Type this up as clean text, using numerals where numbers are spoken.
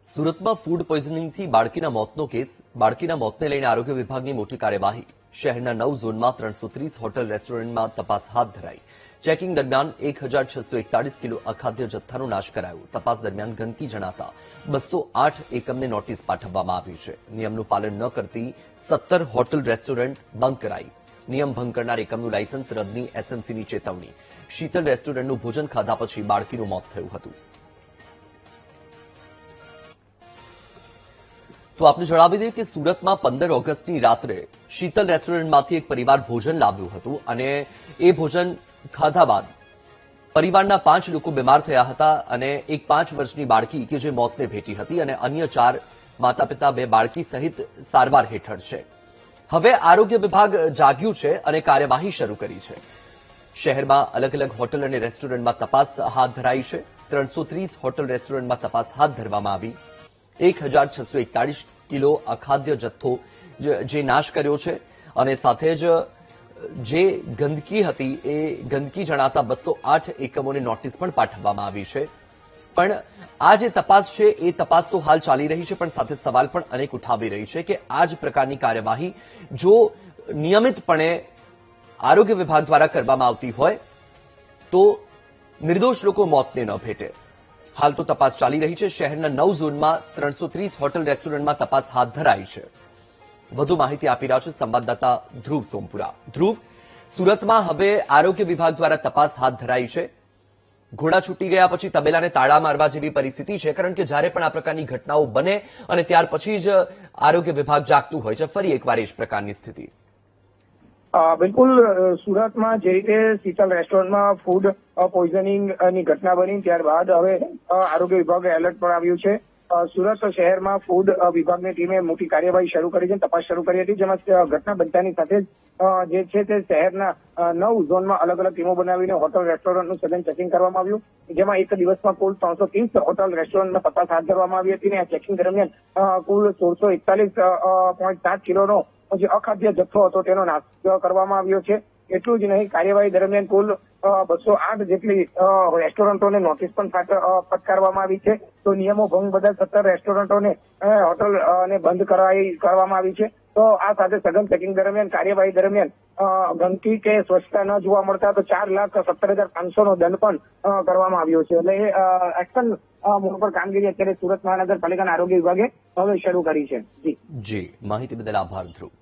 સુરતમાં ફૂડ પોઈઝનિંગથી બાળકીના મોતનો કેસ. બાળકીના મોતને લઈને આરોગ્ય વિભાગની મોટી કાર્યવાહી. શહેરના 9 ઝોનમાં 330 હોટલ રેસ્ટોરન્ટમાં તપાસ હાથ ધરાઈ. ચેકિંગ દરમિયાન 1641 કિલો અખાદ્ય જથ્થાનો નાશ કરાયો. તપાસ દરમિયાન ગંદકી જણાતા 208 એકમને નોટિસ પાઠવવામાં આવી છે. નિયમનું પાલન ન કરતી 17 હોટલ રેસ્ટોરન્ટ બંધ કરાઈ. નિયમ ભંગ કરનાર એકમનું લાયસન્સ રદની એસએમસીની ચેતવણી. શીતલ રેસ્ટોરન્ટનું ભોજન ખાધા પછી બાળકીનું મોત થયું હતું. તો આપને જણાવી દઈએ કે સુરતમાં 15 ઓગસ્ટની રાત્રે શીતલ રેસ્ટોરન્ટમાંથી એક પરિવાર ભોજન લાવ્યું હતું અને એ ભોજન ખાધા બાદ પરિવારના 5 લોકો બીમાર થયા હતા અને એક 5 વર્ષની બાળકી કે જે મોતને ભેટી હતી અને અન્ય 4 માતા પિતા 2 બાળકી સહિત સારવાર હેઠળ છે. હવે આરોગ્ય વિભાગ જાગ્યું છે અને કાર્યવાહી શરૂ કરી છે. શહેરમાં અલગ અલગ હોટલ અને રેસ્ટોરન્ટમાં તપાસ હાથ ધરાઈ છે. 330 હોટલ રેસ્ટોરન્ટમાં તપાસ હાથ ધરવામાં આવી. 1641 કિલો અખાદ્ય જથ્થો જે નાશ કર્યો છે અને સાથે જ જે ગંદકી હતી એ ગંદકી જણાતા 208 એકમોને નોટિસ પણ પાઠવવામાં આવી છે. પણ આ જે તપાસ છે એ તપાસ તો હાલ ચાલી રહી છે, પણ સાથે સવાલ પણ અનેક ઉઠાવી રહી છે કે આ જ પ્રકારની કાર્યવાહી જો નિયમિતપણે આરોગ્ય વિભાગ દ્વારા કરવામાં આવતી હોય તો નિર્દોષ લોકો મોતને ન ભેટે. હાલ તો તપાસ ચાલી રહી છે. શહેરના 9 ઝોનમાં 330 હોટલ રેસ્ટોરન્ટમાં તપાસ હાથ ધરાઈ છે. વધુ માહિતી આપી રહ્યા છે સંવાદદાતા ધ્રુવ સોમપુરા. ધ્રુવ, સુરતમાં હવે આરોગ્ય વિભાગ દ્વારા તપાસ હાથ ધરાઈ છે. ઘોડા છૂટી ગયા પછી તબેલાને તાળા મારવા જેવી પરિસ્થિતિ છે, કારણ કે જ્યારે પણ આ પ્રકારની ઘટનાઓ બને અને ત્યાર પછી જ આરોગ્ય વિભાગ જાગતું હોય છે. ફરી એકવાર એ જ પ્રકારની સ્થિતિ. બિલકુલ, સુરતમાં જે રીતે શીતલ રેસ્ટોરન્ટમાં ફૂડ પોઈઝનિંગની ઘટના બની ત્યારબાદ હવે આરોગ્ય વિભાગે એલર્ટ પર આવ્યું છે. સુરત શહેરમાં ફૂડ વિભાગની ટીમે મોટી કાર્યવાહી શરૂ કરી છે, તપાસ શરૂ કરી હતી, જેમાં ઘટના બનતાની સાથે જ જે છે તે શહેરના 9 ઝોનમાં અલગ અલગ ટીમો બનાવીને હોટલ રેસ્ટોરન્ટનું સઘન ચેકિંગ કરવામાં આવ્યું, જેમાં એક દિવસમાં કુલ 330 હોટલ રેસ્ટોરન્ટમાં તપાસ હાથ ધરવામાં આવી હતી અને આ ચેકિંગ દરમિયાન કુલ 1641.7 કિલોનો જે અખાદ્ય જથ્થો હતો તેનો નાશ કરવામાં આવ્યો છે. એટલું જ નહીં, કાર્યવાહી દરમિયાન કુલ 208 જેટલી રેસ્ટોરન્ટોને નોટિસ પણ ફટકારવામાં આવી છે. તો નિયમો ભંગ બદલ 17 રેસ્ટોરન્ટોને હોટલને બંધ કરવામાં આવી છે. તો આ સાથે સઘન ચેકિંગ દરમિયાન કાર્યવાહી દરમિયાન ગંદકી કે સ્વચ્છતા ન જોવા મળતા તો 4,17,500 નો દંડ પણ કરવામાં આવ્યો છે. એટલે એક્શન મોડ પર કામગીરી અત્યારે સુરત મહાનગરપાલિકાના આરોગ્ય વિભાગે હવે શરૂ કરી છે. જી, માહિતી બદલ આભાર ધ્રુવ.